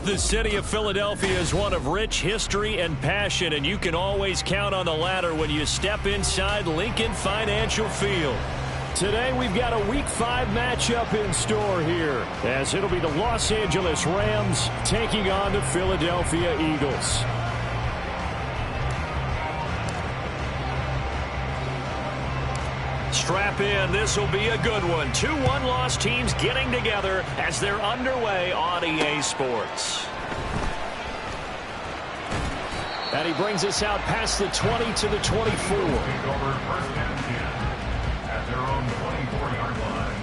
The city of Philadelphia is one of rich history and passion, and you can always count on the latter when you step inside Lincoln Financial Field. Today we've got a Week 5 matchup in store here, as it'll be the Los Angeles Rams taking on the Philadelphia Eagles. Strap in, this will be a good one. Two one-loss teams getting together as they're underway on EA Sports. And he brings us out past the 20 to the 24. At their own 24-yard line.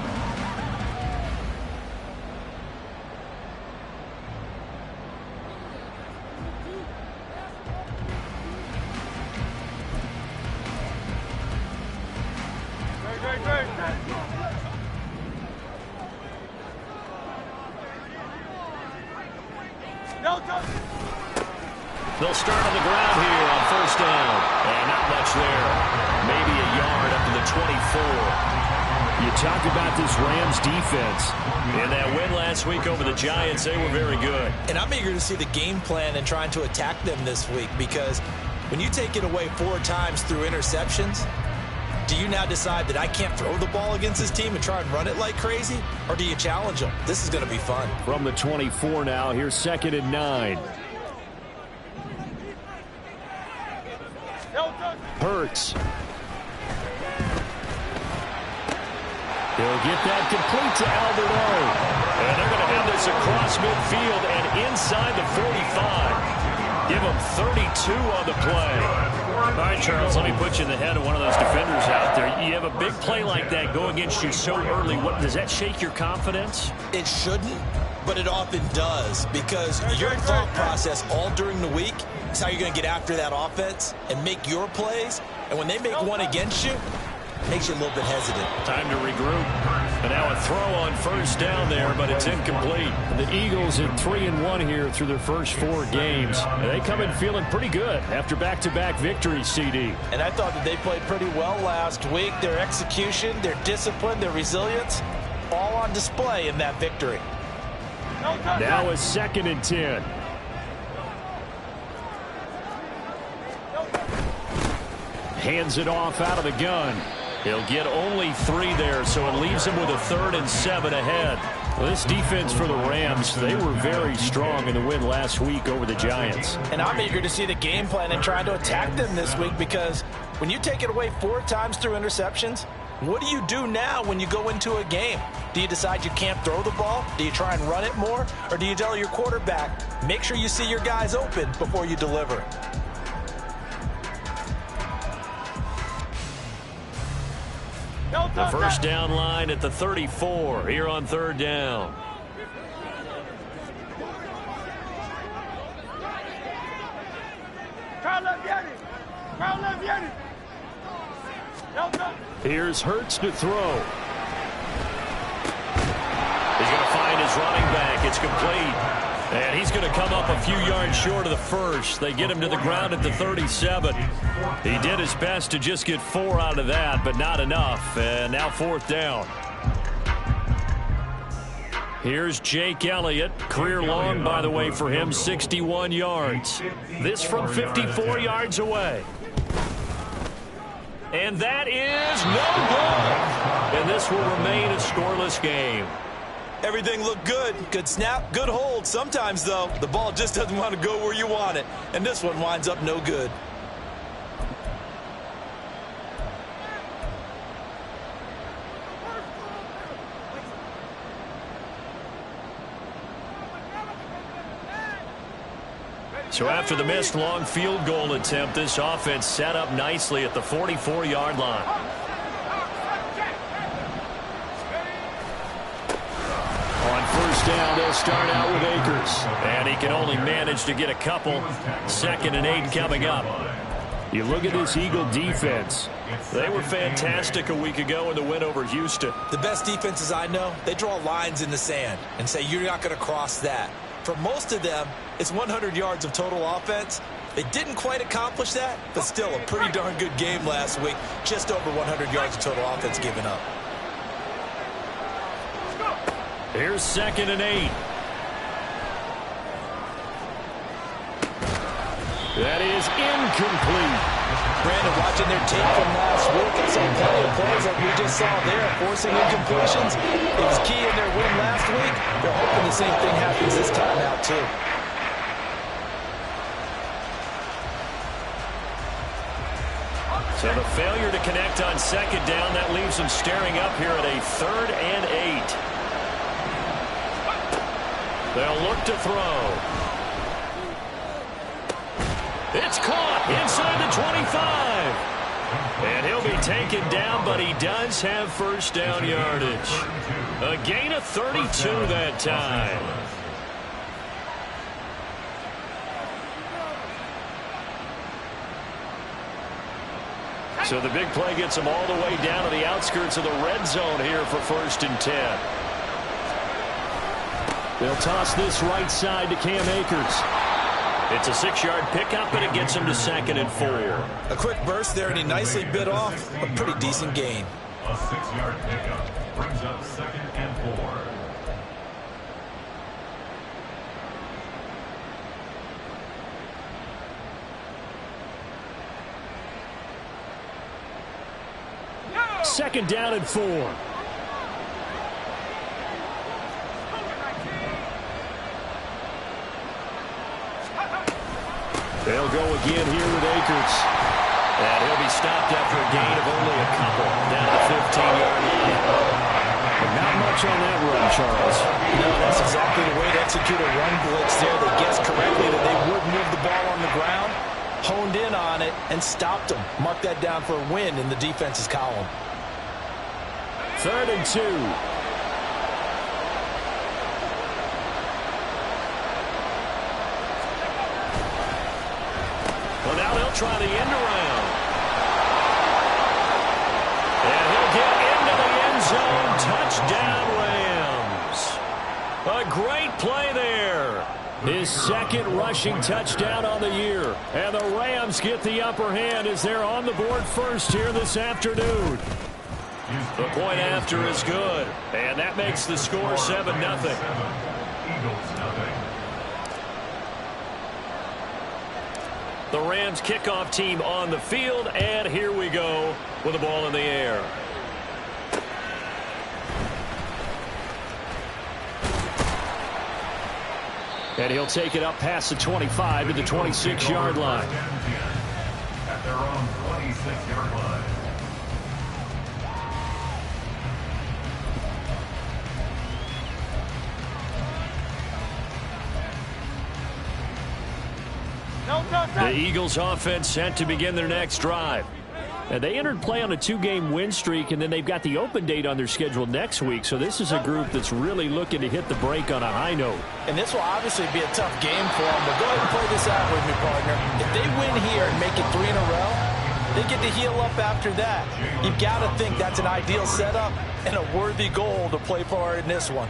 They'll start on the ground here on first down. And not much there. Maybe a yard up to the 24. You talked about this Rams defense. In that win last week over the Giants, they were very good. And I'm eager to see the game plan and trying to attack them this week, because when you take it away 4 times through interceptions, do you now decide that I can't throw the ball against this team and try and run it like crazy? Or do you challenge them? This is going to be fun. From the 24 now, here's 2nd and 9. Hurts. He'll get that complete to Alberto. And they're going to have this across midfield and inside the 45. Give them 32 on the play. All right, Charles, let me put you in the head of one of those defenders out there. You have a big play like that go against you so early. What, does that shake your confidence? It shouldn't, but it often does, because your thought process all during the week is how you're going to get after that offense and make your plays. And when they make one against you, it makes you a little bit hesitant. Time to regroup. And now a throw on first down there, but it's incomplete. The Eagles at 3-1 here through their first 4 games. And they come in feeling pretty good after back-to-back victories, CD. And I thought that they played pretty well last week. Their execution, their discipline, their resilience, all on display in that victory. Now a 2nd and 10. Hands it off out of the gun. He'll get only 3 there, so it leaves him with a 3rd and 7 ahead. Well, this defense for the Rams, they were very strong in the win last week over the Giants. And I'm eager to see the game plan and try to attack them this week, because when you take it away 4 times through interceptions, what do you do now when you go into a game? Do you decide you can't throw the ball? Do you try and run it more? Or do you tell your quarterback, make sure you see your guys open before you deliver? The first down line at the 34 here on 3rd down. Here's Hurts to throw. He's going to find his running back. It's complete. And he's going to come up a few yards short of the first. They get him to the ground at the 37. He did his best to just get 4 out of that, but not enough. And now 4th down. Here's Jake Elliott. Career long, by the way, for him, 61 yards. This from 54 yards away. And that is no good. And this will remain a scoreless game. Everything looked good. Good snap, good hold. Sometimes, though, the ball just doesn't want to go where you want it. And this one winds up no good. So after the missed long field goal attempt, this offense set up nicely at the 44-yard line. On first down, they'll start out with Akers. And he can only manage to get a couple. 2nd and 8 coming up. You look at this Eagle defense. They were fantastic a week ago in the win over Houston. The best defenses I know, they draw lines in the sand and say you're not going to cross that. For most of them, it's 100 yards of total offense. They didn't quite accomplish that, but still a pretty darn good game last week. Just over 100 yards of total offense given up. Here's 2nd and 8. That is incomplete. Brandon, watching their tape from last week, I saw plenty of plays like we just saw there, forcing incompletions. It was key in their win last week. They're hoping the same thing happens this time out, too. So the failure to connect on second down, that leaves them staring up here at a 3rd and 8. They'll look to throw. It's caught inside the 25. And he'll be taken down, but he does have first down yardage. A gain of 32 that time. So the big play gets them all the way down to the outskirts of the red zone here for 1st and 10. They'll toss this right side to Cam Akers. It's a 6-yard pickup, and it gets him to 2nd and 4. A quick burst there, and he nicely bit off a pretty decent gain. A 6-yard pickup brings up 2nd and 4. Second down and 4. They'll go again here with Akers. And he'll be stopped after a gain of only a couple. Down to the 15-yard line. But not much on that run, Charles. No, that's exactly the way to execute a run blitz there. They guessed correctly that they would move the ball on the ground, honed in on it, and stopped them. Mark that down for a win in the defense's column. 3rd and 2. Well, now they'll try the end around. And he'll get into the end zone. Touchdown, Rams. A great play there. His 2nd rushing touchdown on the year. And the Rams get the upper hand as they're on the board first here this afternoon. The point after is good, and that makes the score 7-0. The Rams kickoff team on the field, and here we go with the ball in the air. And he'll take it up past the 25 to the 26-yard line. At their own 26-yard line. The Eagles offense set to begin their next drive. And they entered play on a 2-game win streak, and then they've got the open date on their schedule next week. So this is a group that's really looking to hit the break on a high note. And this will obviously be a tough game for them. But go ahead and play this out with me, partner. If they win here and make it 3 in a row, they get to heal up after that. You've got to think that's an ideal setup and a worthy goal to play for in this one.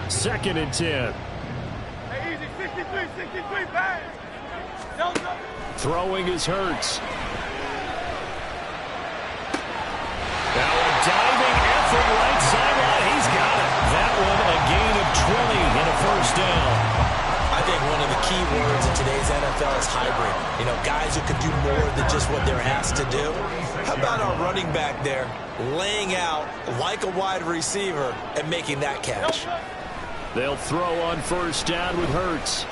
Second and 10. Hey, easy, 63, bang. Throwing is Hurts. Now a diving effort right sideline. He's got it. That one a gain of 20 and a first down. I think one of the key words in today's NFL is hybrid. You know, guys who can do more than just what they're asked to do. How about our running back there laying out like a wide receiver and making that catch? They'll throw on first down with Hurts.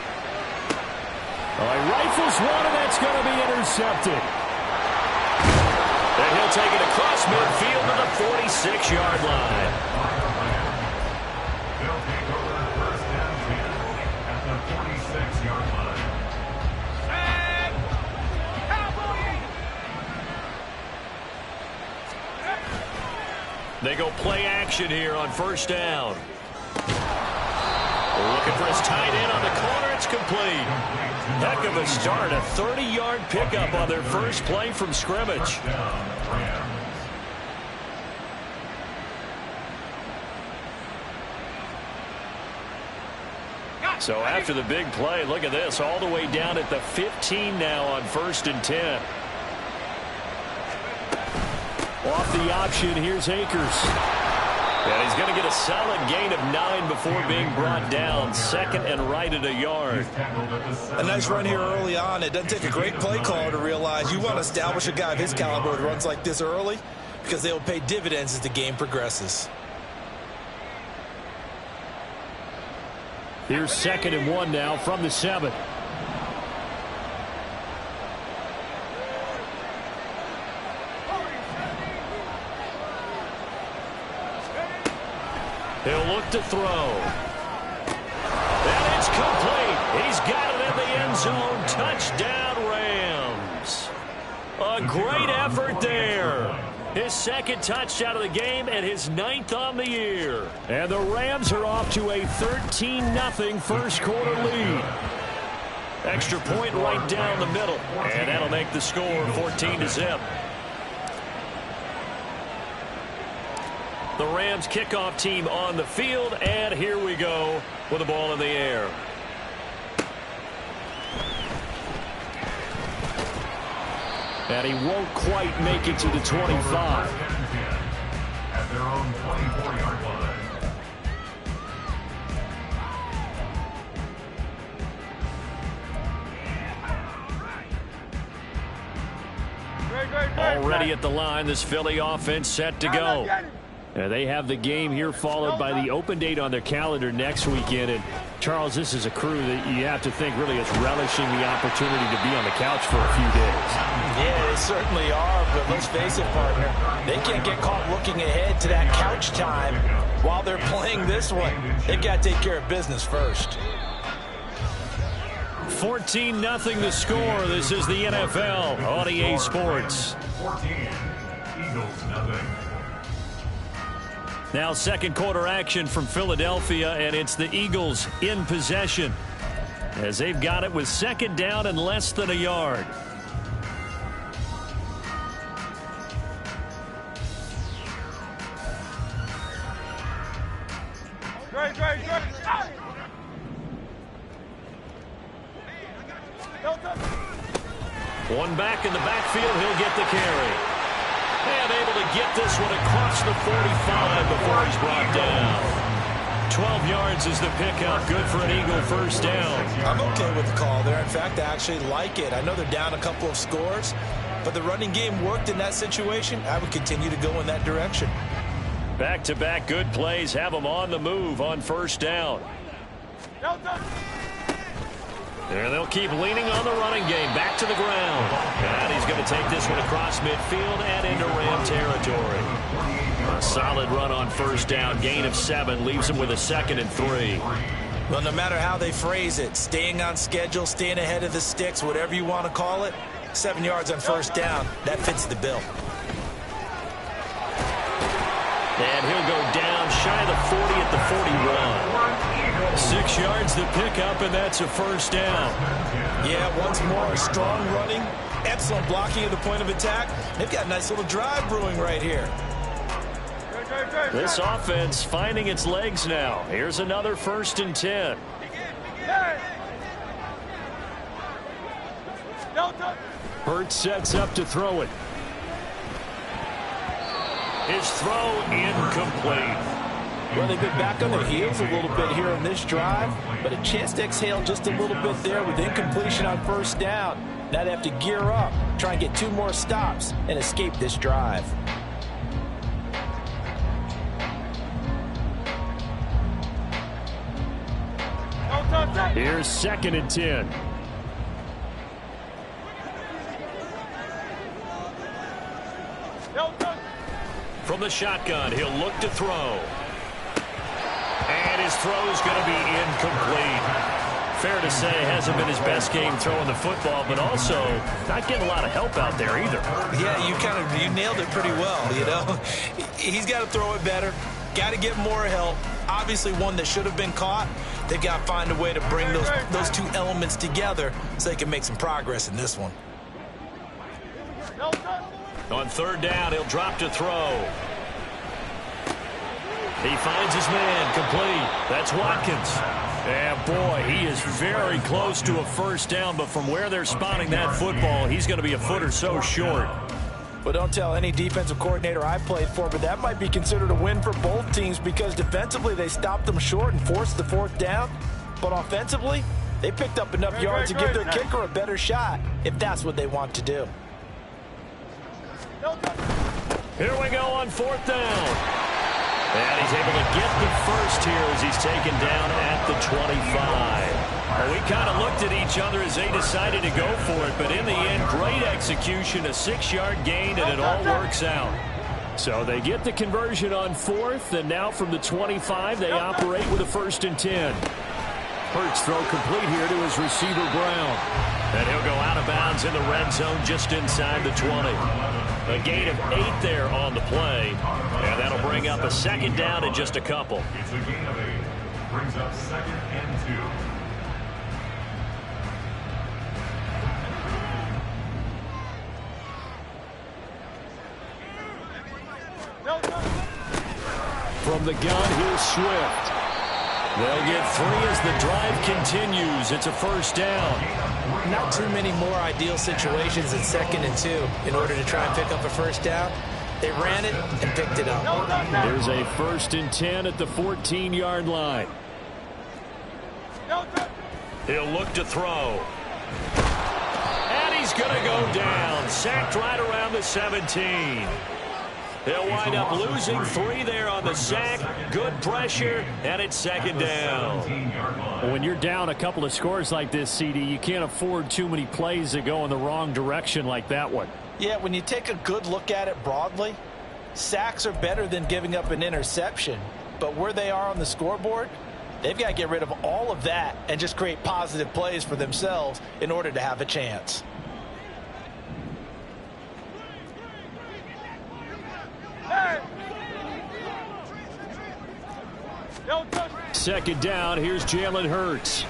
Rifles one, and that's going to be intercepted. And he'll take it across midfield to the 46-yard line. They'll take over first down at the 46-yard line. They go play action here on first down. Looking for his tight end on the corner. It's complete. Heck of a start. A 30-yard pickup on their first play from scrimmage. So after the big play, look at this. All the way down at the 15 now on 1st and 10. Off the option, here's Akers. And he's going to get a solid gain of 9 before being brought down. Second and right at a yard. A nice run here early on. It doesn't take a great play caller to realize you want to establish a guy of his caliber with runs like this early, because they will pay dividends as the game progresses. Here's 2nd and 1 now from the 7. He'll look to throw. And it's complete. He's got it in the end zone. Touchdown, Rams. A great effort there. His 2nd touchdown of the game and his 9th on the year. And the Rams are off to a 13-0 first quarter lead. Extra point right down the middle. And that'll make the score 14-0. The Rams kickoff team on the field, and here we go with the ball in the air. And he won't quite make it to the 25. At their own 24-yard line. Already at the line, this Philly offense set to go. They have the game here followed by the open date on their calendar next weekend. And Charles, this is a crew that you have to think really is relishing the opportunity to be on the couch for a few days. Yeah, they certainly are, but let's face it, partner, they can't get caught looking ahead to that couch time while they're playing this one. They've got to take care of business first. 14-0 the score. This is the NFL on EA Sports. 14, Eagles nothing. Now second quarter action from Philadelphia, and it's the Eagles in possession as they've got it with 2nd down and less than a yard. One back in the backfield, he'll get the carry. And able to get this one across the 45 before he's brought down. 12 yards is the pickup. Good for an Eagle first down. I'm okay with the call there. In fact, I actually like it. I know they're down a couple of scores, but the running game worked in that situation. I would continue to go in that direction. Back-to-back good plays have them on the move on first down. And they'll keep leaning on the running game. Back to the ground. And he's going to take this one across midfield and into Ram territory. A solid run on first down. Gain of 7 leaves him with a 2nd and 3. Well, no matter how they phrase it, staying on schedule, staying ahead of the sticks, whatever you want to call it, 7 yards on first down, that fits the bill. And he'll go down shy of the 40 at the 41. 6 yards the pickup, and that's a first down. Yeah, once more, strong running, excellent blocking at the point of attack. They've got a nice little drive brewing right here. This offense finding its legs now. Here's another 1st and 10. Hurts sets up to throw it. His throw incomplete. Well, they've been back on their heels a little bit here on this drive, but a chance to exhale just a little bit there with incompletion on first down. Now they have to gear up, try and get 2 more stops, and escape this drive. Here's 2nd and 10. From the shotgun, he'll look to throw. And his throw is going to be incomplete. Fair to say, hasn't been his best game throwing the football, but also not getting a lot of help out there either. Yeah, you nailed it pretty well, you know. He's got to throw it better. Got to get more help. Obviously one that should have been caught. They've got to find a way to bring those 2 elements together so they can make some progress in this one. On 3rd down, he'll drop to throw. He finds his man, complete. That's Watkins. And boy, he is very close to a first down, but from where they're spotting that football, he's going to be a foot or so short. Well, don't tell any defensive coordinator I played for, but that might be considered a win for both teams because defensively they stopped them short and forced the fourth down. But offensively, they picked up enough yards to give their kicker a better shot if that's what they want to do. Here we go on fourth down. And he's able to get the first here as he's taken down at the 25. Well, we kind of looked at each other as they decided to go for it, but in the end, great execution, a 6-yard gain, and it all works out. So they get the conversion on fourth, and now from the 25, they operate with a 1st and 10. Hurts throw complete here to his receiver, Brown. And he'll go out of bounds in the red zone just inside the 20. A gain of 8 there on the play, and that'll bring up a 2nd down in just a couple. It's a gain of 8. Brings up 2nd and 2. From the gun, here's Swift. They'll get 3 as the drive continues. It's a 1st down. Not too many more ideal situations in 2nd and 2 in order to try and pick up a 1st down. They ran it and picked it up. There's a 1st and 10 at the 14-yard line. He'll look to throw. And he's going to go down. Sacked right around the 17. He'll wind up losing 3 there on the sack. Good pressure, and it's 2nd down. When you're down a couple of scores like this, CD, you can't afford too many plays that go in the wrong direction like that one. Yeah, when you take a good look at it broadly, sacks are better than giving up an interception. But where they are on the scoreboard, they've got to get rid of all of that and just create positive plays for themselves in order to have a chance. Second down, here's Jalen Hurts.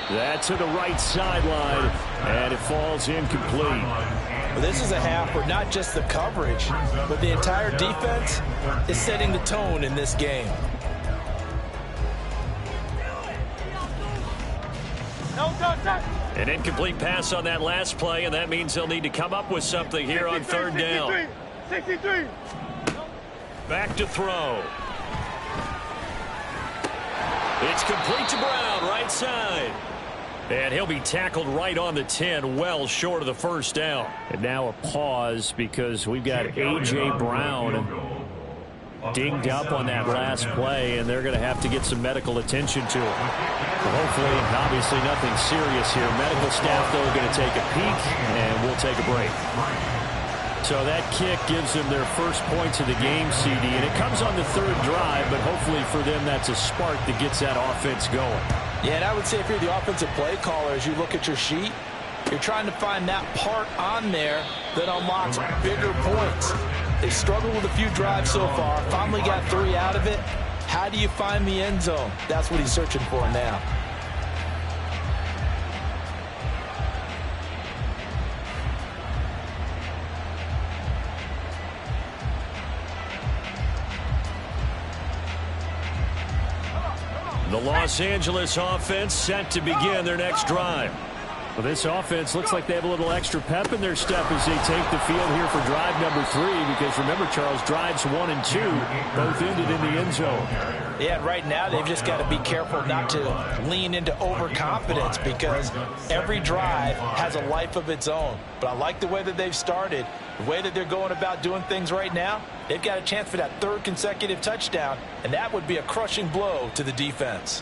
That's to the right sideline, and it falls incomplete. Well, this is a half where not just the coverage, but the entire defense is setting the tone in this game. An incomplete pass on that last play, and that means they'll need to come up with something here on 3rd down. 63. Back to throw. It's complete to Brown, right side. And he'll be tackled right on the 10, well short of the 1st down. And now a pause because we've got A.J. Brown dinged up on that last play, and they're going to have to get some medical attention to him. But hopefully, obviously nothing serious here. Medical staff, though, are going to take a peek, and we'll take a break. So that kick gives them their first points of the game, CD, and it comes on the 3rd drive, but hopefully for them that's a spark that gets that offense going. Yeah, and I would say if you're the offensive play caller, as you look at your sheet, you're trying to find that part on there that unlocks bigger points. They struggled with a few drives so far, finally got 3 out of it. How do you find the end zone? That's what he's searching for now. The Los Angeles offense set to begin their next drive. Well, this offense looks like they have a little extra pep in their step as they take the field here for drive number 3, because remember, Charles, drives 1 and 2 both ended in the end zone. Yeah, right now they've just got to be careful not to lean into overconfidence because every drive has a life of its own. But I like the way that they've started, the way that they're going about doing things right now. They've got a chance for that 3rd consecutive touchdown, and that would be a crushing blow to the defense.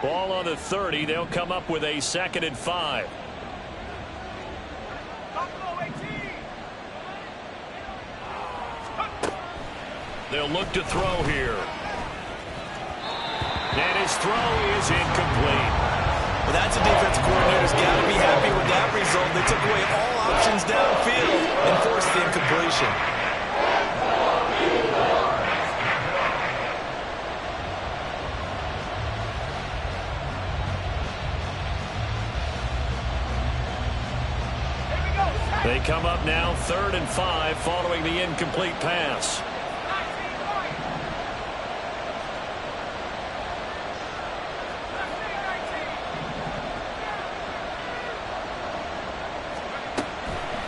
Ball on the 30. They'll come up with a 2nd and 5. They'll look to throw here. And his throw is incomplete. Well, that's a defensive coordinator's got to be happy with that result. They took away all options downfield and forced the incompletion. They come up now 3rd and 5 following the incomplete pass.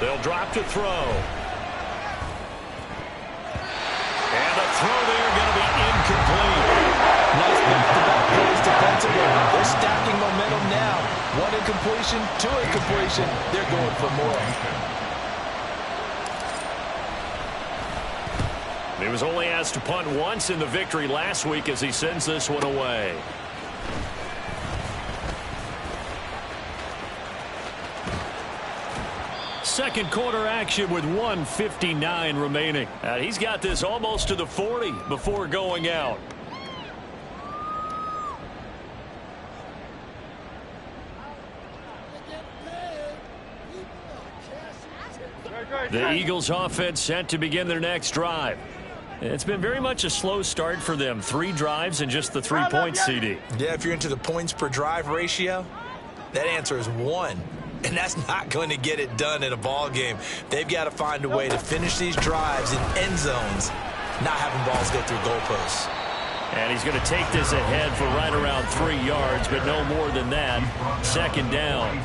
They'll drop to throw. And the throw there going to be incomplete. Nice back-to-back plays defensively. They're stacking momentum now. One incompletion, two incompletion. They're going for more. He was only asked to punt once in the victory last week as he sends this one away. Second quarter action with 1:59 remaining. He's got this almost to the 40 before going out. The Eagles offense set to begin their next drive. It's been very much a slow start for them. 3 drives and just the 3 points, CD. Yeah, if you're into the points per drive ratio, that answer is 1. And that's not going to get it done in a ball game. They've got to find a way to finish these drives in end zones, not having balls go through goalposts. And he's going to take this ahead for right around 3 yards, but no more than that. Second down.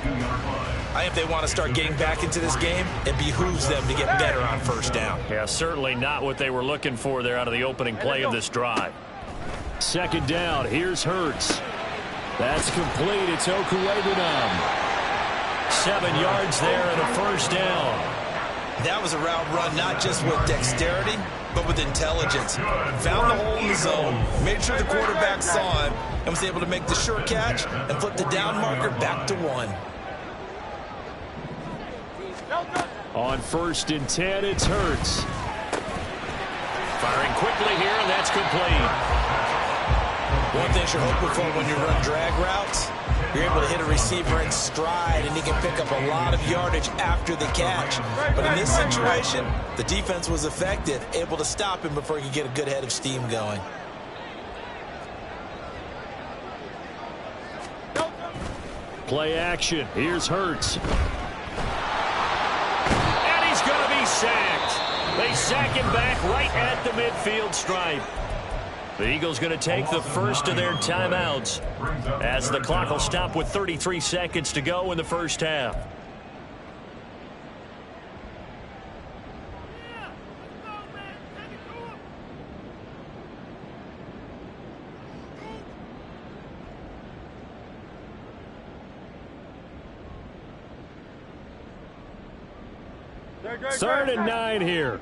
If they want to start getting back into this game, it behooves them to get better on first down. Yeah, certainly not what they were looking for there out of the opening play of this drive. Second down, here's Hurts. That's complete. It's Okuwebunam. 7 yards there and a first down. That was a route run not just with dexterity, but with intelligence. Found the hole in the zone, made sure the quarterback saw him, and was able to make the short catch and flip the down marker back to 1. On 1st and 10, it's Hurts. Firing quickly here, and that's complete. One thing you're hoping for when you run drag routes, you're able to hit a receiver in stride, and he can pick up a lot of yardage after the catch. But in this situation, the defense was effective, able to stop him before he could get a good head of steam going. Play action. Here's Hurts. Sacked. They sack him back right at the midfield stripe. The Eagles going to take the first of their timeouts as the clock will stop with 33 seconds to go in the first half. Third and 9 here.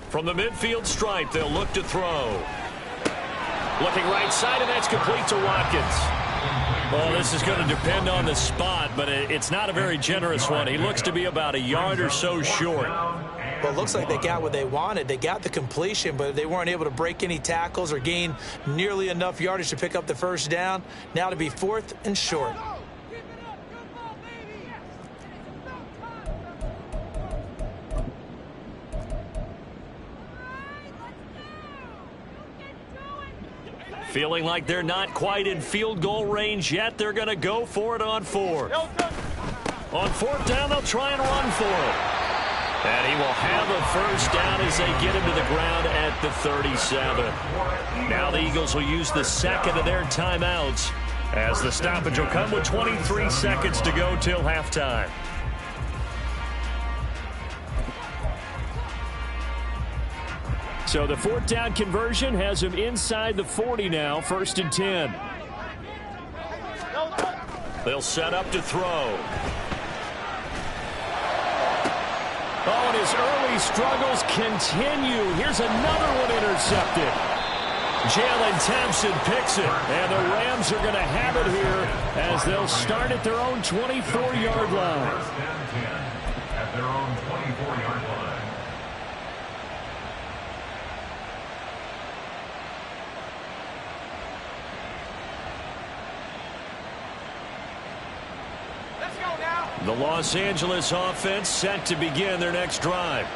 From the midfield stripe, they'll look to throw. Looking right side, and that's complete to Watkins. Well, this is going to depend on the spot, but it's not a very generous one. He looks to be about a yard or so short. Well, it looks like they got what they wanted. They got the completion, but they weren't able to break any tackles or gain nearly enough yardage to pick up the first down. Now to be 4th and short. Feeling like they're not quite in field goal range yet. They're going to go for it on 4th. On 4th down, they'll try and run for it. And he will have a first down as they get him to the ground at the 37. Now the Eagles will use the second of their timeouts as the stoppage will come with 23 seconds to go till halftime. So the 4th down conversion has him inside the 40 now, 1st and 10. They'll set up to throw. Oh, and his early struggles continue. Here's another one intercepted. Jalen Thompson picks it, and the Rams are going to have it here as they'll start at their own 24-yard line. At their own 24-yard line. The Los Angeles offense set to begin their next drive.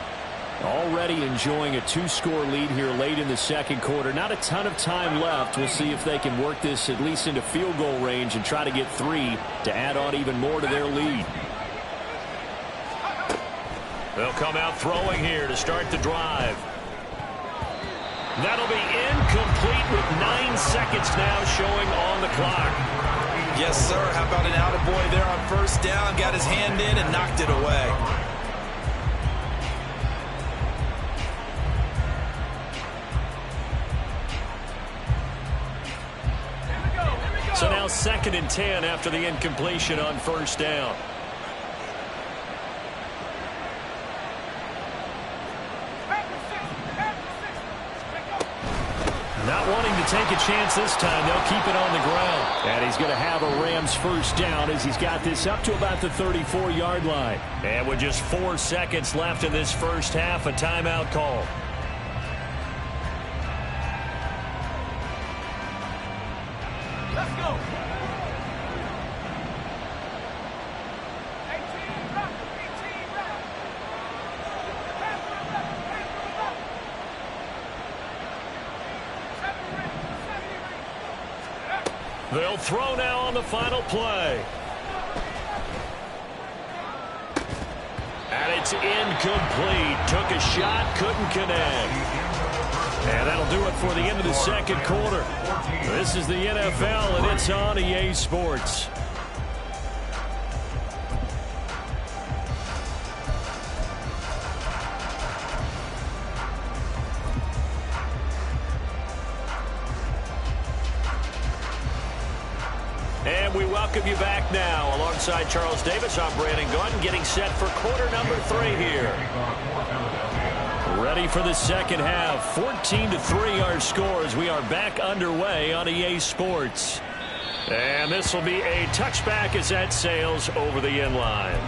Already enjoying a 2-score lead here late in the second quarter. Not a ton of time left. We'll see if they can work this at least into field goal range and try to get 3 to add on even more to their lead. They'll come out throwing here to start the drive. That'll be incomplete with 9 seconds now showing on the clock. Yes, sir. How about an attaboy there on first down? Got his hand in and knocked it away. So now 2nd and 10 after the incompletion on first down. Not wanting to take a chance this time, they'll keep it on the ground. And he's going to have a Rams first down as he's got this up to about the 34-yard line. And with just 4 seconds left in this first half, a timeout call. Let's go. They'll throw now on the final play. And it's incomplete. Took a shot, couldn't connect. And that'll do it for the end of the second quarter. This is the NFL, and it's on EA Sports. And we welcome you back now. Alongside Charles Davis, I'm Brandon Gunn, getting set for quarter number 3 here. Ready for the second half. 14-3 our score as we are back underway on EA Sports. And this will be a touchback as that sails over the end line.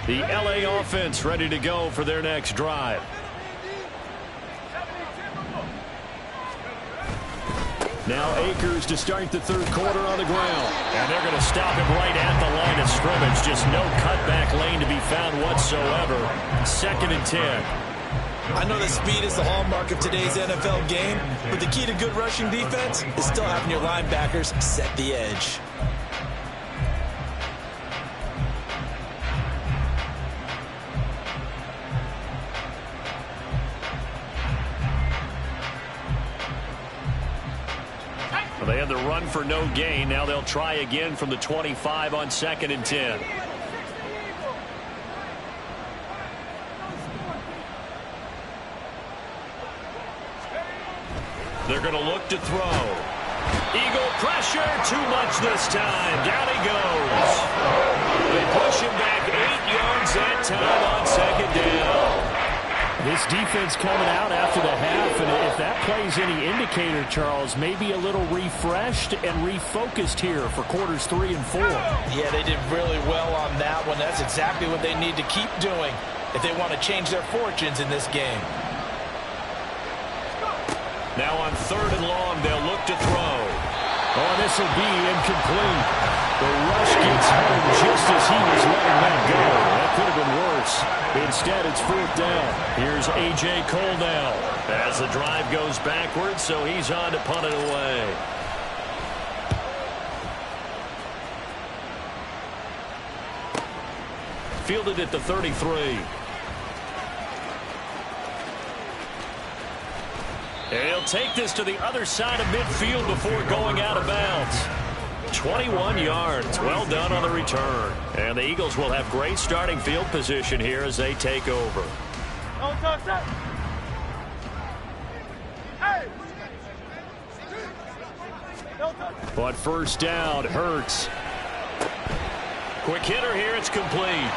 The LA offense ready to go for their next drive. Now Akers to start the third quarter on the ground. And they're going to stop him right at the line of scrimmage. Just no cutback lane to be found whatsoever. 2nd and 10. I know that speed is the hallmark of today's NFL game, but the key to good rushing defense is still having your linebackers set the edge. They had the run for no gain. Now they'll try again from the 25 on 2nd and 10. They're going to look to throw. Eagle pressure, too much this time. Down he goes. They push him back 8 yards that time on 2nd down. This defense coming out after the half, and if that plays any indicator, Charles, maybe a little refreshed and refocused here for quarters 3 and 4. Yeah, they did really well on that one. That's exactly what they need to keep doing if they want to change their fortunes in this game. Now on 3rd and long, they'll look to throw. Oh, this will be incomplete. The rush gets home just as he was letting that go. That could have been worse. Instead, it's 4th down. Here's A.J. Cole now as the drive goes backwards, so he's on to punt it away. Fielded at the 33. And he'll take this to the other side of midfield before going out of bounds. 21 yards. Well done on the return. And the Eagles will have great starting field position here as they take over. Don't touch that. Hey. Don't touch that. But first down, Hurts. Quick hitter here, it's complete.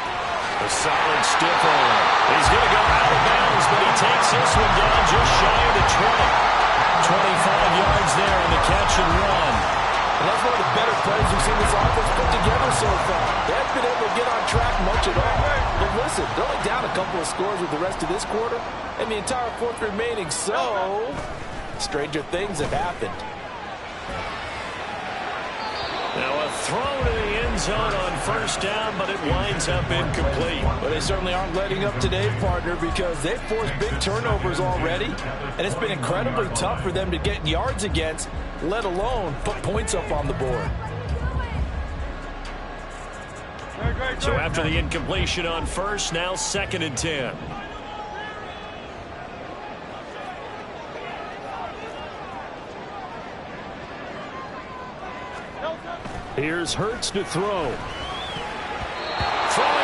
A solid stiff arm. He's going to go out of bounds, but he takes this one down just shy of the 20. 25 yards there on the catch and run. And that's one of the better plays we've seen this offense put together so far. They haven't been able to get on track much at all. But listen, they're only down a couple of scores with the rest of this quarter and the entire 4th remaining. So, stranger things have happened. Now a throw to the end end zone on first down, but it winds up incomplete. Well, they certainly aren't letting up today, partner, because they've forced big turnovers already, and it's been incredibly tough for them to get yards against, let alone put points up on the board. So after the incompletion on first, now 2nd and 10. Here's Hurts to throw. Throwing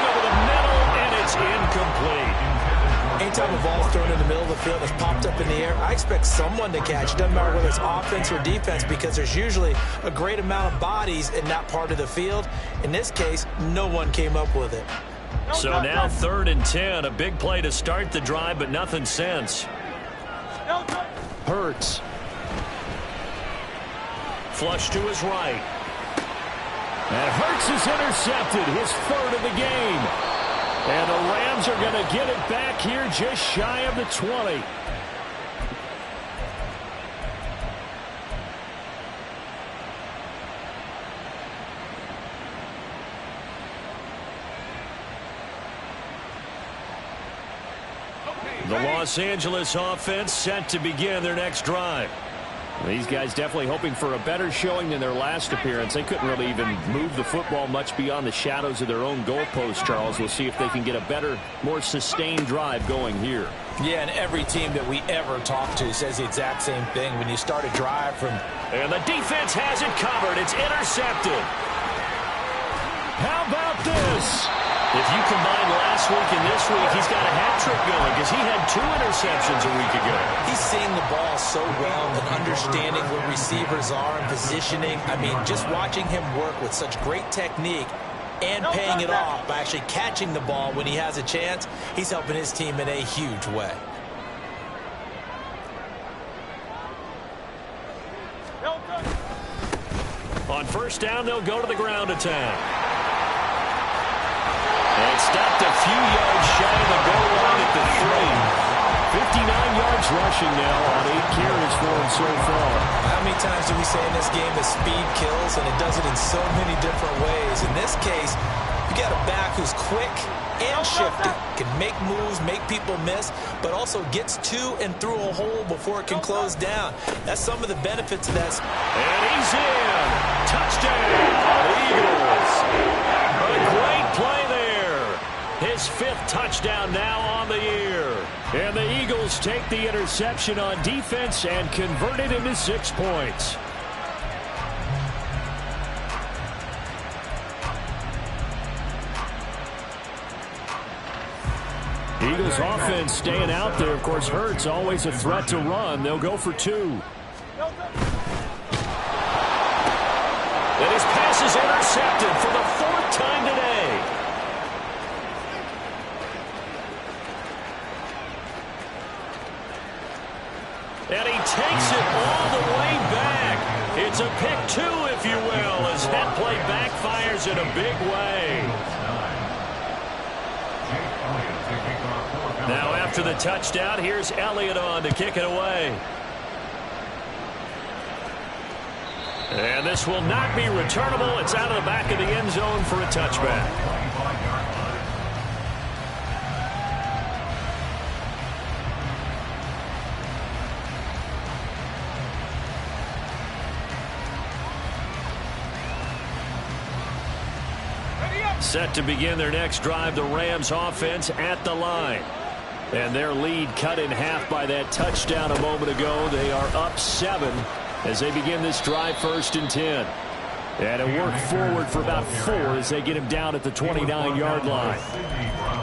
over the middle, and it's incomplete. Anytime a ball's thrown in the middle of the field that's popped up in the air, I expect someone to catch. It doesn't matter whether it's offense or defense, because there's usually a great amount of bodies in that part of the field. In this case, no one came up with it. So now 3rd and 10, a big play to start the drive, but nothing since. Hurts. Flush to his right. And Hurts is intercepted, his 3rd of the game. And the Rams are going to get it back here just shy of the 20. The Los Angeles offense set to begin their next drive. These guys definitely hoping for a better showing than their last appearance. They couldn't really even move the football much beyond the shadows of their own goalpost, Charles. We'll see if they can get a better, more sustained drive going here. Yeah, and every team that we ever talk to says the exact same thing. When you start a drive from... And the defense has it covered. It's intercepted. How about this? If you combine last week and this week, he's got a hat trick going because he had 2 interceptions a week ago. He's seeing the ball so well and understanding where receivers are and positioning. I mean, just watching him work with such great technique and paying it off by actually catching the ball when he has a chance, he's helping his team in a huge way. On first down, they'll go to the ground attack. And stopped a few yards shy of the goal line at the 3. 59 yards rushing now on 8 carries for him so far. How many times do we say in this game that speed kills, and it does it in so many different ways? In this case, you got a back who's quick and shifty, can make moves, make people miss, but also gets to and through a hole before it can close down. That's some of the benefits of that. And he's in. Touchdown, Eagles. A great play there. His 5th touchdown now on the year. And the Eagles take the interception on defense and convert it into 6 points. Eagles offense staying out there. Of course, Hurts always a threat to run. They'll go for 2. And his pass is intercepted for the 4th time today. And he takes it all the way back. It's a pick 2, if you will, as that play backfires in a big way. Now after the touchdown, here's Elliott on to kick it away. And this will not be returnable. It's out of the back of the end zone for a touchback. Set to begin their next drive, the Rams offense at the line. And their lead cut in half by that touchdown a moment ago. They are up 7 as they begin this drive, 1st and 10. And it worked forward for about 4 as they get him down at the 29-yard line.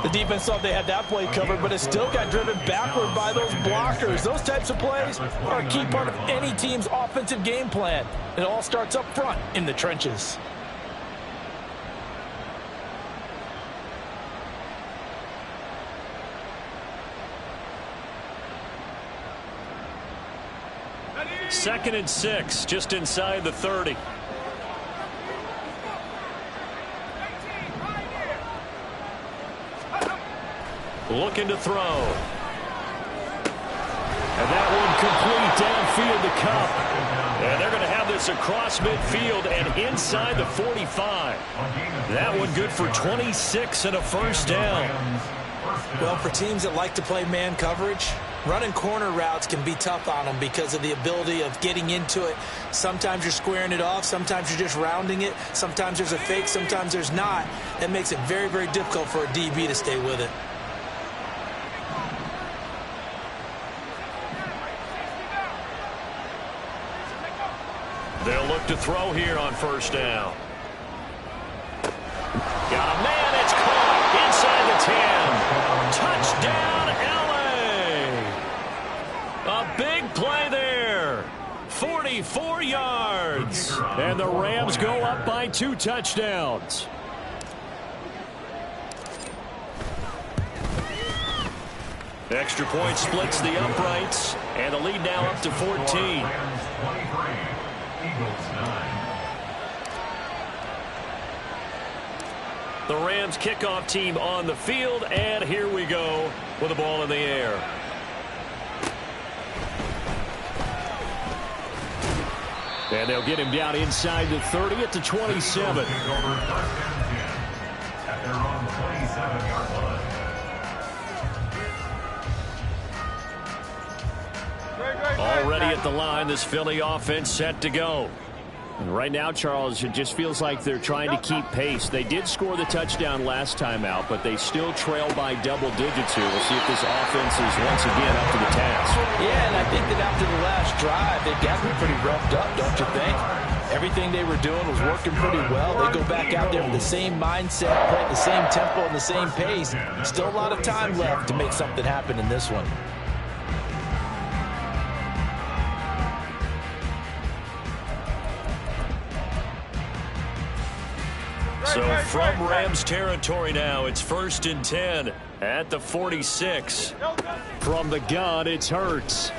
The defense thought they had that play covered, but it still got driven backward by those blockers. Those types of plays are a key part of any team's offensive game plan. It all starts up front in the trenches. Second and 6, just inside the 30. Looking to throw. And that one complete downfield to Cup. And they're going to have run this across midfield and inside the 45. That one good for 26 and a first down. Well, for teams that like to play man coverage, running corner routes can be tough on them because of the ability of getting into it. Sometimes you're squaring it off. Sometimes you're just rounding it. Sometimes there's a fake. Sometimes there's not. That makes it very, very difficult for a DB to stay with it. They'll look to throw here on first down. Got a man. It's caught inside the 10. Touchdown, LA. A big play there. 44 yards. And the Rams go up by 2 touchdowns. Extra point splits the uprights. And the lead now up to 14. The Rams kickoff team on the field, and here we go with the ball in the air. And they'll get him down inside the 30 at the 27. Already at the line, this Philly offense set to go. And right now, Charles, it just feels like they're trying to keep pace. They did score the touchdown last time out, but they still trail by double digits here. We'll see if this offense is once again up to the task. Yeah, and I think that after the last drive, they've got to be pretty roughed up, don't you think? Everything they were doing was working pretty well. They go back out there with the same mindset, play at the same tempo and the same pace. Still a lot of time left to make something happen in this one. So from Rams territory now, it's 1st and 10 at the 46. From the gun, it's Hurts.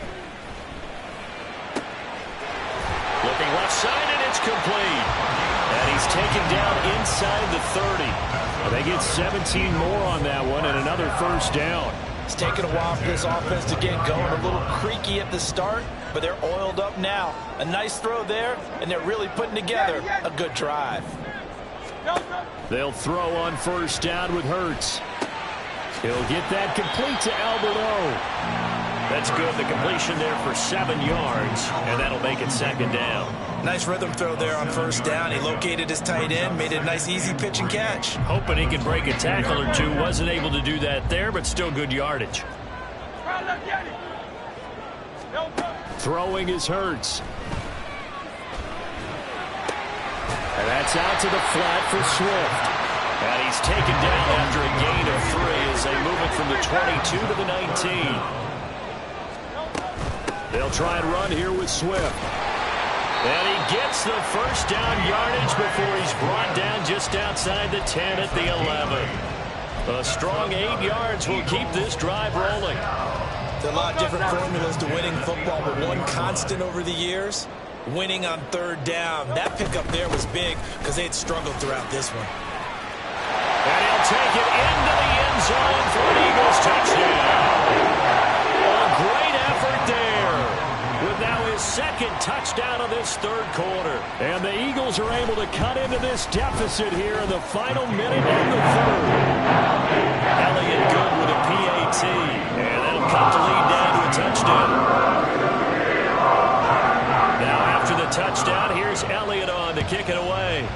Looking left side, and it's complete. And he's taken down inside the 30. They get 17 more on that one and another first down. It's taken a while for this offense to get going. A little creaky at the start, but they're oiled up now. A nice throw there, and they're really putting together a good drive. They'll throw on first down with Hurts. He'll get that complete to Alberto. That's good. The completion there for 7 yards, and that'll make it second down. Nice rhythm throw there on first down. He located his tight end, made it a nice, easy pitch and catch. Hoping he can break a tackle or two. Wasn't able to do that there, but still good yardage. Throwing is Hurts. And that's out to the flat for Swift. And he's taken down after a gain of 3 as they move it from the 22 to the 19. They'll try and run here with Swift. And he gets the first down yardage before he's brought down just outside the 10 at the 11. A strong 8 yards will keep this drive rolling. There are a lot of different formulas to winning football, but one constant over the years, winning on third down. That pickup there was big because they had struggled throughout this one. And he'll take it into the end zone for an Eagles touchdown. A great effort there with now his second touchdown of this third quarter. And the Eagles are able to cut into this deficit here in the final minute of the third. Elliott good with a PAT. And that'll cut the lead down to a touchdown. Now after the touchdown, here's Elliott on to kick it away.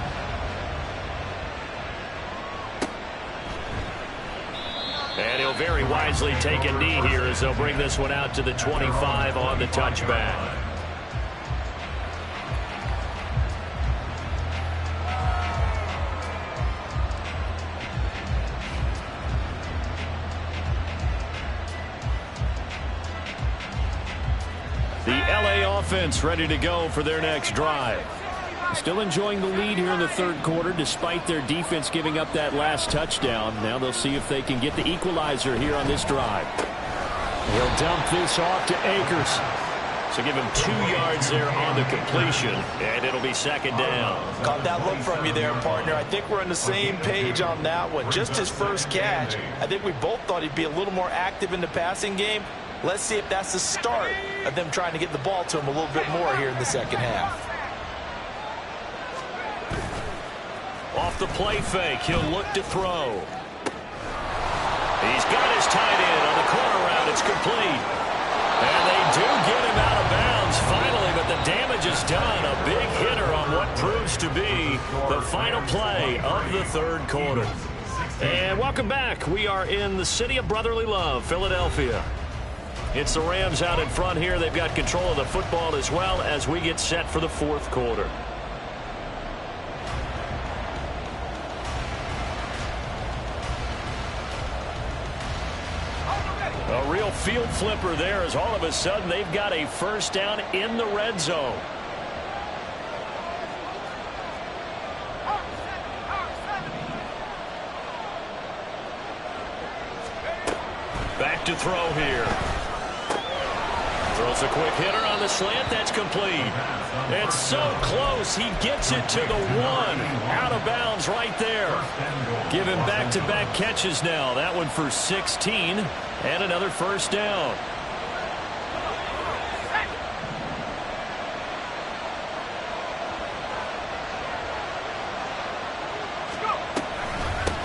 And he'll very wisely take a knee here as they'll bring this one out to the 25 on the touchback. The LA offense ready to go for their next drive. Still enjoying the lead here in the third quarter despite their defense giving up that last touchdown. Now they'll see if they can get the equalizer here on this drive. He'll dump this off to Akers. So give him 2 yards there on the completion, and it'll be second down. Caught that look from you there, partner. I think we're on the same page on that one. Just his first catch. I think we both thought he'd be a little more active in the passing game. Let's see if that's the start of them trying to get the ball to him a little bit more here in the second half. Off the play fake, he'll look to throw. He's got his tight end on the corner route. It's complete. And they do get him out of bounds finally, but the damage is done. A big hitter on what proves to be the final play of the third quarter. And welcome back. We are in the city of brotherly love, Philadelphia. It's the Rams out in front here. They've got control of the football as well as we get set for the fourth quarter. A real field flipper there as all of a sudden they've got a first down in the red zone. Back to throw here. Throws a quick hitter on the slant. That's complete. It's so close. He gets it to the one. Out of bounds right there. Give him back-to-back catches now. That one for 16 and another first down.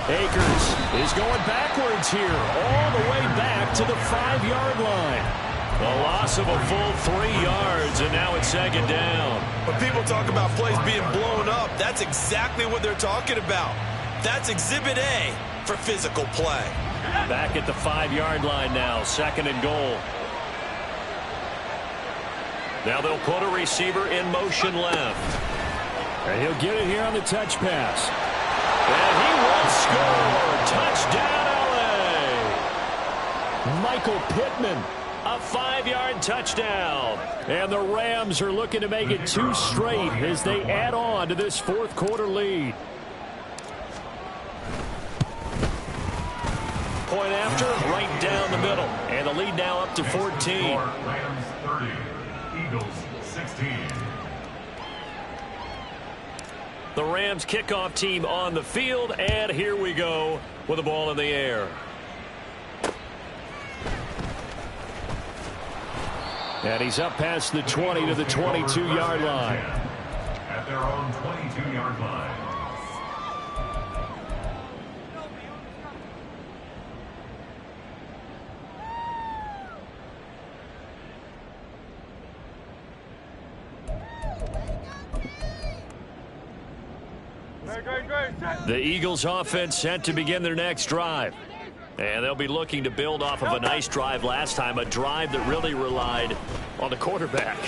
Akers is going backwards here, all the way back to the 5-yard line. A loss of a full 3 yards, and now it's second down. When people talk about plays being blown up, that's exactly what they're talking about. That's Exhibit A for physical play. Back at the 5-yard line now, second and goal. Now they'll put a receiver in motion left. And he'll get it here on the touch pass. And he will score. Touchdown, L.A. Michael Pittman. A 5-yard touchdown. And the Rams are looking to make it 2 straight as they add on to this fourth quarter lead. Point after, right down the middle. And the lead now up to 14. Rams 30, Eagles 16. The Rams kickoff team on the field, and here we go with the ball in the air. And he's up past the 20 to the 22-yard line. At their own 22-yard line. The Eagles offense set to begin their next drive. And they'll be looking to build off of a nice drive last time, a drive that really relied on the quarterback.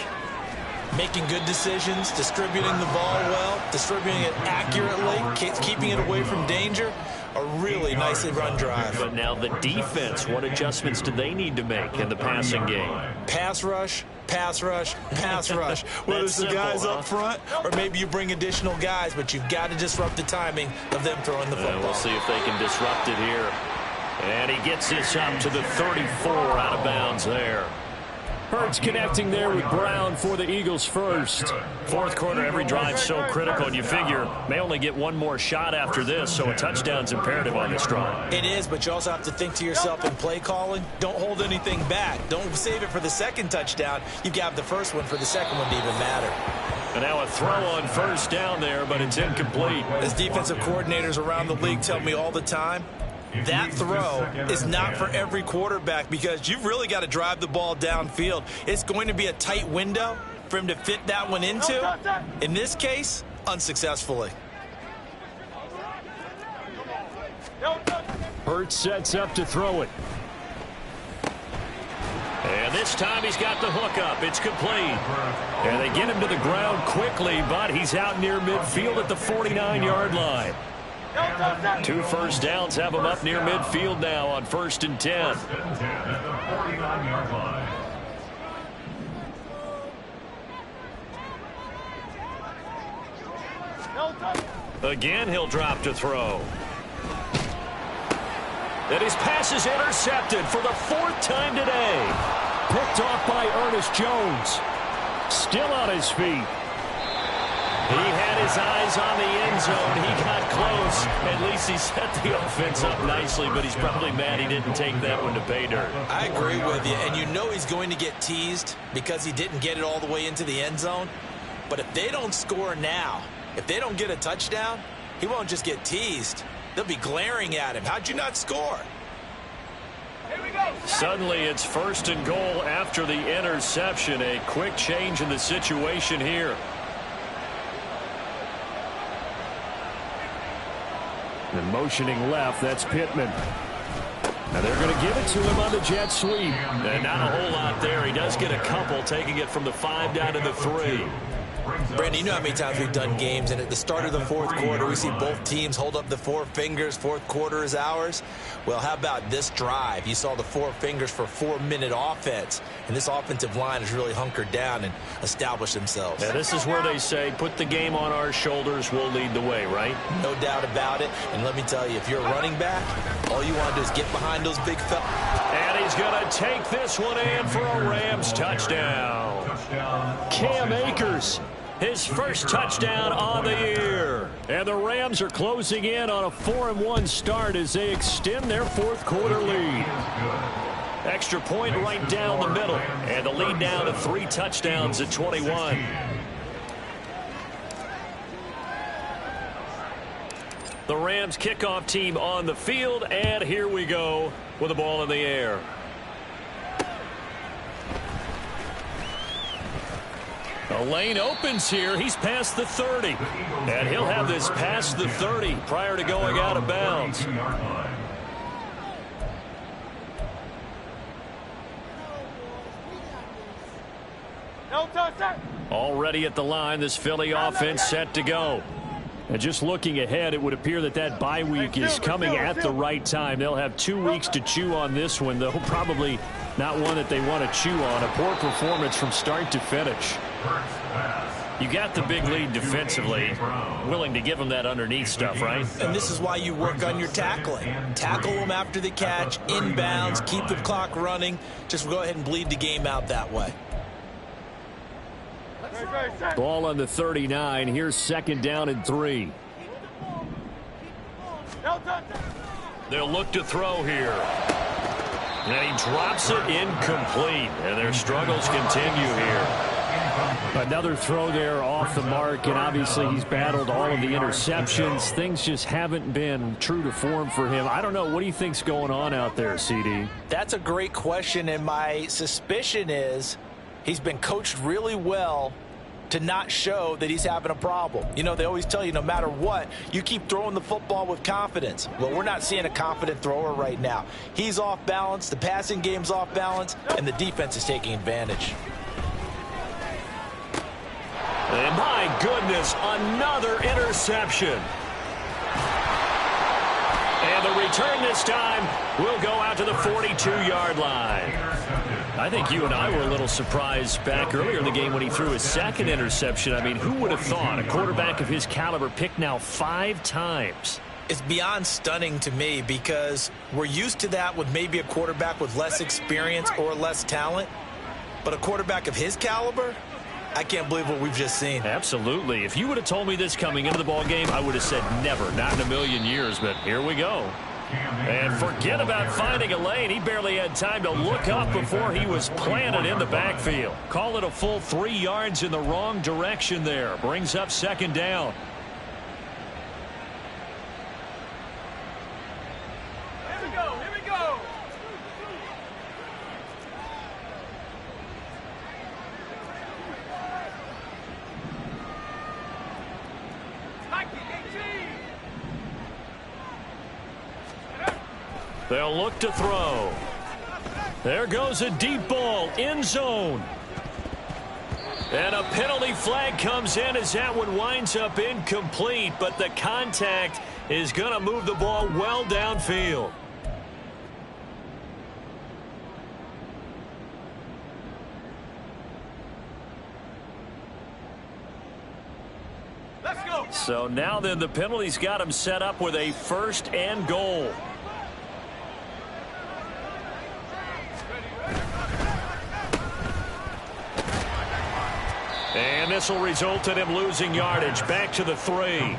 Making good decisions, distributing the ball well, distributing it accurately, keeping it away from danger. A really nicely run drive. But now the defense, what adjustments do they need to make in the passing game? Pass rush, pass rush, pass rush. Whether it's the guys up front or maybe you bring additional guys, but you've got to disrupt the timing of them throwing the football. We'll see if they can disrupt it here. And he gets this up to the 34 out of bounds there. Hurts connecting there with Brown for the Eagles first. Fourth quarter, every drive's so critical, and you figure may only get one more shot after this, so a touchdown's imperative on this drive. It is, but you also have to think to yourself in play calling, don't hold anything back. Don't save it for the second touchdown. You've got the first one for the second one to even matter. And now a throw on first down there, but it's incomplete. As defensive coordinators around the league tell me all the time, that throw is not for every quarterback because you've really got to drive the ball downfield. It's going to be a tight window for him to fit that one into. In this case, unsuccessfully. Hurts sets up to throw it. And this time he's got the hook up. It's complete. And they get him to the ground quickly, but he's out near midfield at the 49-yard line. 2 first downs have him up near midfield now on 1st and 10. First and 10 at the 49-yard line. Again, he'll drop to throw. And his pass is intercepted for the 4th time today. Picked off by Ernest Jones. Still on his feet. He had his eyes on the end zone. He got close. At least he set the offense up nicely, but he's probably mad he didn't take that one to pay dirt. I agree with you, and you know he's going to get teased because he didn't get it all the way into the end zone. But if they don't score now, if they don't get a touchdown, He won't just get teased. They'll be glaring at him. How'd you not score? Here we go. Suddenly it's 1st and goal after the interception. A quick change in the situation here. And motioning left, that's Pittman. Now they're going to give it to him on the jet sweep. And not a whole lot there. He does get a couple, taking it from the 5 down to the 3. Brandon, you know how many times we've done games, and at the start of the 4th quarter, we see both teams hold up the 4 fingers, 4th quarter is ours. Well, how about this drive? You saw the 4 fingers for 4-minute offense, and this offensive line has really hunkered down and established themselves. Yeah, this is where they say, put the game on our shoulders, we'll lead the way, right? No doubt about it, and let me tell you, if you're a running back, all you want to do is get behind those big fellas. And he's going to take this one in for a Rams touchdown. Cam Akers, his first touchdown on the year. And the Rams are closing in on a 4-1 start as they extend their 4th quarter lead. Extra point right down the middle. And the lead down to 3 touchdowns at 21. The Rams kickoff team on the field. And here we go with the ball in the air. The lane opens here. He's past the 30. And he'll have this past the 30 prior to going out of bounds. No touch that. Already at the line, this Philly offense set to go. And just looking ahead, it would appear that that bye week is coming at the right time. They'll have 2 weeks to chew on this one, though probably not one that they want to chew on. A poor performance from start to finish. You got the big lead defensively, willing to give them that underneath stuff, right? And this is why you work on your tackling. Tackle them after the catch, inbounds, keep the clock running. Just go ahead and bleed the game out that way. Ball on the 39. Here's 2nd down and 3. They'll look to throw here. And he drops it incomplete. And their struggles continue here. Another throw there off the mark, and obviously he's battled all of the interceptions. Things just haven't been true to form for him. I don't know. What do you think's going on out there, CD? That's a great question, and my suspicion is he's been coached really well to not show that he's having a problem. You know, they always tell you no matter what, you keep throwing the football with confidence. Well, we're not seeing a confident thrower right now. He's off balance, the passing game's off balance, and the defense is taking advantage. And my goodness, another interception. And the return this time will go out to the 42-yard line. I think you and I were a little surprised back earlier in the game when he threw his 2nd interception. I mean, who would have thought a quarterback of his caliber picked now 5 times? It's beyond stunning to me because we're used to that with maybe a quarterback with less experience or less talent. But a quarterback of his caliber, I can't believe what we've just seen. Absolutely. If you would have told me this coming into the ball game, I would have said never, not in a million years. But here we go. And forget about finding a lane. He barely had time to look up before he was planted in the backfield. Call it a full 3 yards in the wrong direction there. Brings up 2nd down. Here we go. Here we go. They'll look to throw. There goes a deep ball, end zone. And a penalty flag comes in as that one winds up incomplete, but the contact is going to move the ball well downfield. Let's go. So now then the penalty's got him set up with a 1st and goal. And this will result in him losing yardage. Back to the 3.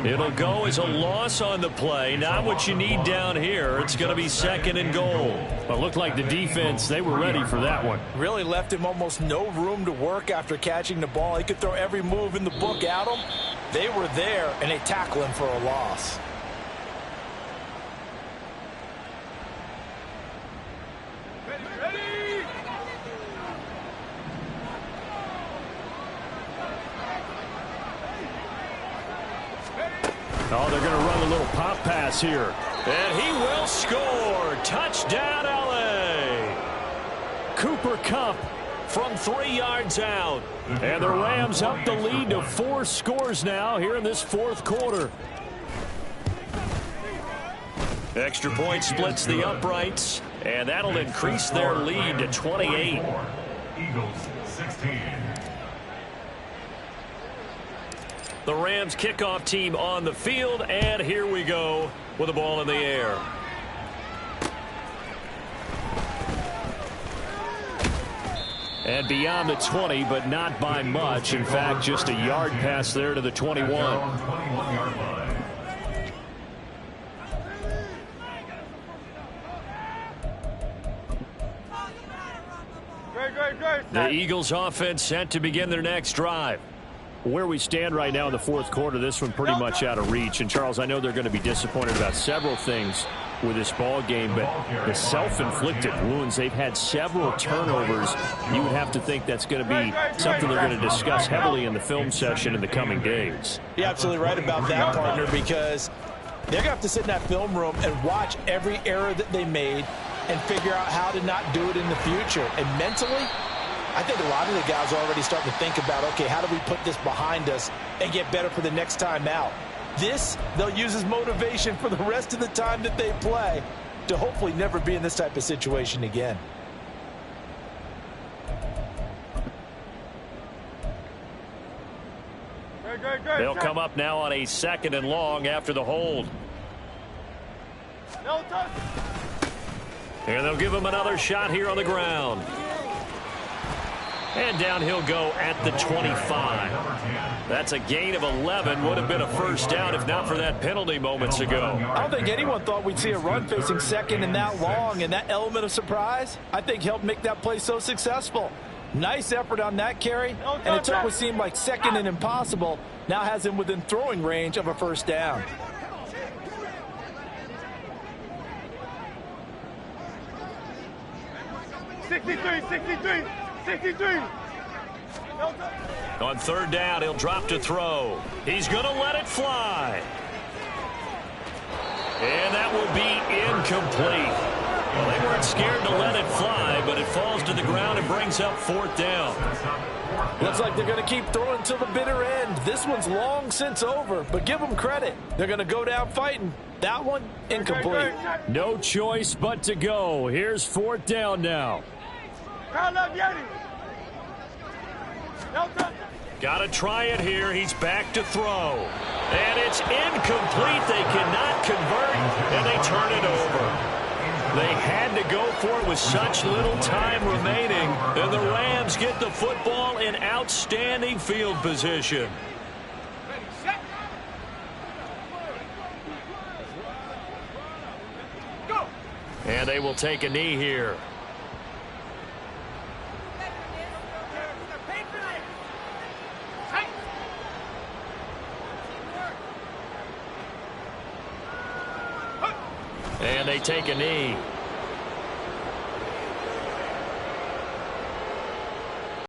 It'll go as a loss on the play. Not what you need down here. It's going to be 2nd and goal. Well, it looked like the defense, they were ready for that one. Really left him almost no room to work after catching the ball. He could throw every move in the book at him. They were there, and they tackle him for a loss. Oh, they're going to run a little pop pass here. And he will score. Touchdown, L.A. Cooper Kupp from 3 yards out. And the Rams up the lead to 4 scores now here in this 4th quarter. Extra point splits the uprights, and that'll increase their lead to 28. Eagles 16. The Rams kickoff team on the field, and here we go with the ball in the air. And beyond the 20, but not by much. In fact, just a yard pass there to the 21. 21-yard line. The Eagles offense set to begin their next drive. Where we stand right now in the 4th quarter, this one pretty much out of reach. And, Charles, I know they're going to be disappointed about several things with this ball game, but the self-inflicted wounds, they've had several turnovers. You would have to think that's going to be something they're going to discuss heavily in the film session in the coming days. You're absolutely right about that, partner, because they're going to have to sit in that film room and watch every error that they made and figure out how to not do it in the future. And mentally, I think a lot of the guys are already starting to think about, okay, how do we put this behind us and get better for the next time out? This, they'll use as motivation for the rest of the time that they play to hopefully never be in this type of situation again. They'll come up now on a 2nd and long after the hold. And they'll give him another shot here on the ground. And down he'll go at the 25. That's a gain of 11. Would have been a first down if not for that penalty moments ago. I don't think anyone thought we'd see a run facing 2nd and that long, and that element of surprise, I think, helped make that play so successful. Nice effort on that carry, and it took what seemed like 2nd and impossible, now has him within throwing range of a first down. On 3rd down, he'll drop to throw. He's going to let it fly. And that will be incomplete. Well, they weren't scared to let it fly, but it falls to the ground and brings up 4th down. Looks like they're going to keep throwing till the bitter end. This one's long since over, but give them credit. They're going to go down fighting. That one, incomplete. No choice but to go. Here's 4th down now. Got to try it here. He's back to throw. And it's incomplete. They cannot convert, and they turn it over. They had to go for it with such little time remaining, and the Rams get the football in outstanding field position. And they will take a knee here. And they take a knee.